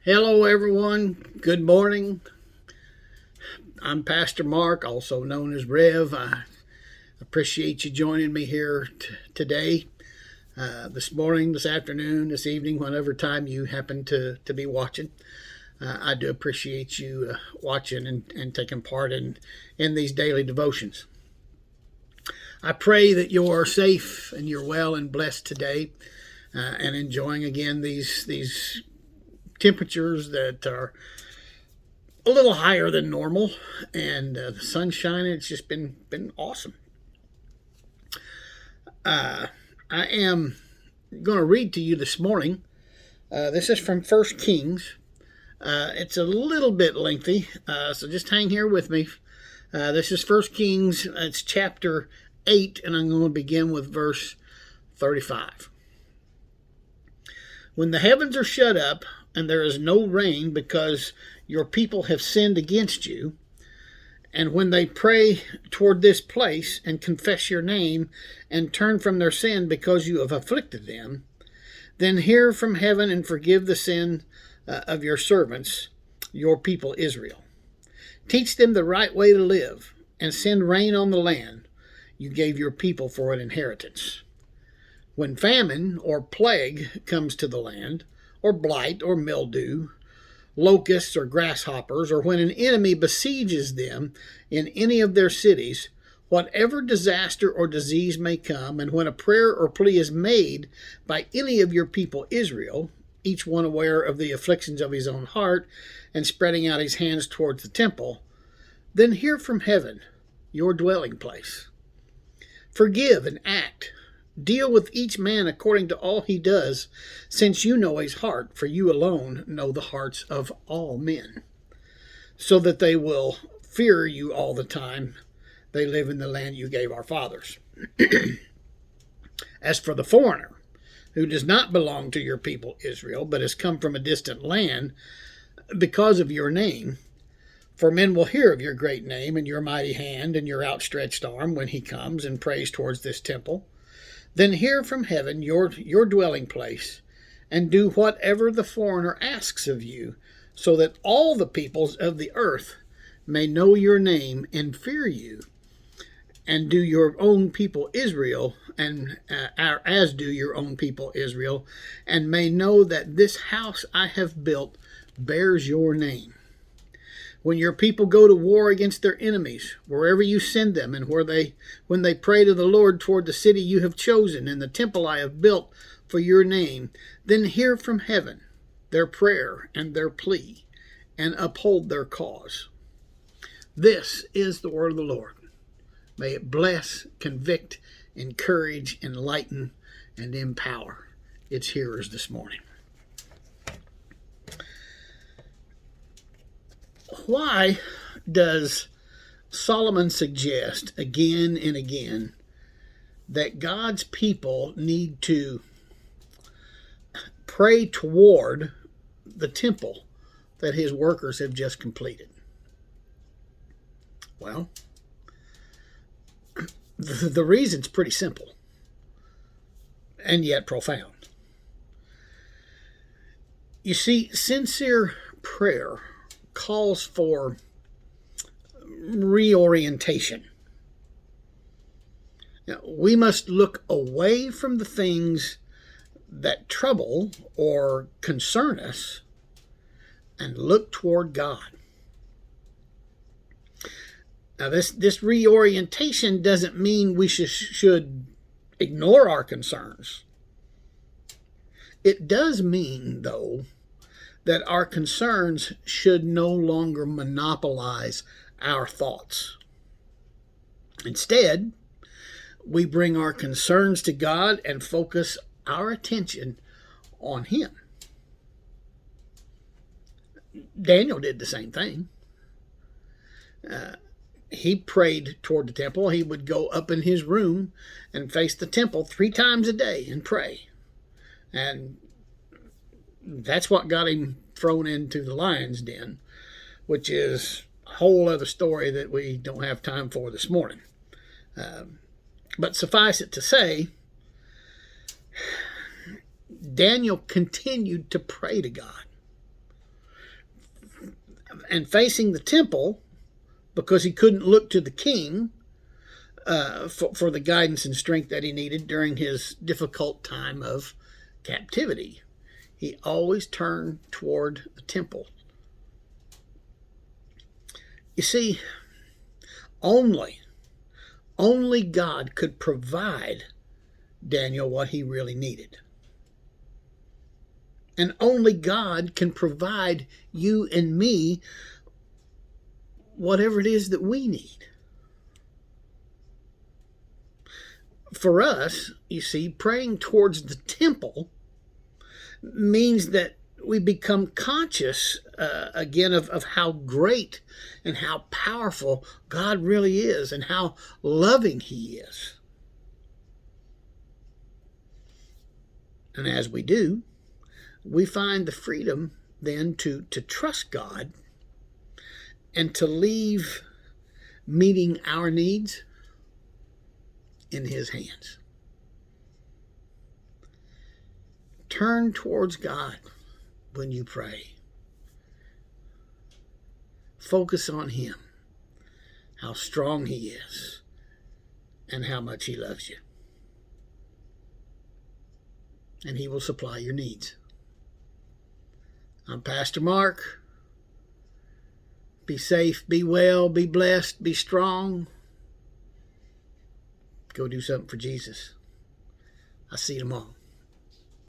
Hello, everyone. Good morning. I'm Pastor Mark, also known as Rev. I appreciate you joining me here today, this morning, this afternoon, this evening, whenever time you happen to be watching. I do appreciate you watching and taking part in these daily devotions. I pray that you're safe and you're well and blessed today, and enjoying again these temperatures that are a little higher than normal, and the sun's shining. It's just been awesome. I am going to read to you this morning. This is from First Kings. It's a little bit lengthy, so just hang here with me. This is First Kings. It's chapter 8, and I'm going to begin with verse 35. When the heavens are shut up, and there is no rain because your people have sinned against you, and when they pray toward this place and confess your name and turn from their sin because you have afflicted them, then hear from heaven and forgive the sin of your servants, your people Israel. Teach them the right way to live and send rain on the land you gave your people for an inheritance. When famine or plague comes to the land, or blight or mildew, locusts or grasshoppers, or when an enemy besieges them in any of their cities, whatever disaster or disease may come, and when a prayer or plea is made by any of your people Israel, each one aware of the afflictions of his own heart and spreading out his hands towards the temple, then hear from heaven, your dwelling place. Forgive and act. Deal with each man according to all he does, since you know his heart, for you alone know the hearts of all men, so that they will fear you all the time they live in the land you gave our fathers. As for the foreigner, who does not belong to your people Israel, but has come from a distant land because of your name, for men will hear of your great name and your mighty hand and your outstretched arm when he comes and prays towards this temple, then hear from heaven your dwelling place, and do whatever the foreigner asks of you, so that all the peoples of the earth may know your name and fear you, and do your own people Israel, and as do your own people Israel, and may know that this house I have built bears your name. When your people go to war against their enemies, wherever you send them, and when they pray to the Lord toward the city you have chosen and the temple I have built for your name, then hear from heaven their prayer and their plea, and uphold their cause. This is the word of the Lord. May it bless, convict, encourage, enlighten, and empower its hearers this morning. Why does Solomon suggest again and again that God's people need to pray toward the temple that his workers have just completed? Well, the reason's pretty simple and yet profound. You see, sincere prayer calls for reorientation. Now, we must look away from the things that trouble or concern us and look toward God. Now, this reorientation doesn't mean we should ignore our concerns. It does mean, though, that our concerns should no longer monopolize our thoughts. Instead, we bring our concerns to God and focus our attention on him. Daniel did the same thing. He prayed toward the temple. He would go up in his room and face the temple 3 times a day and pray. And that's what got him thrown into the lion's den, which is a whole other story that we don't have time for this morning. But suffice it to say, Daniel continued to pray to God. and facing the temple because he couldn't look to the king for the guidance and strength that he needed during his difficult time of captivity. He always turned toward the temple. You see, only God could provide Daniel what he really needed. And only God can provide you and me whatever it is that we need. For us, you see, praying towards the temple means that we become conscious again of how great and how powerful God really is and how loving he is. And as we do, we find the freedom then to trust God and to leave meeting our needs in his hands. Turn towards God when you pray. Focus on him, how strong he is, and how much he loves you. And he will supply your needs. I'm Pastor Mark. Be safe, be well, be blessed, be strong. Go do something for Jesus. I'll see you tomorrow.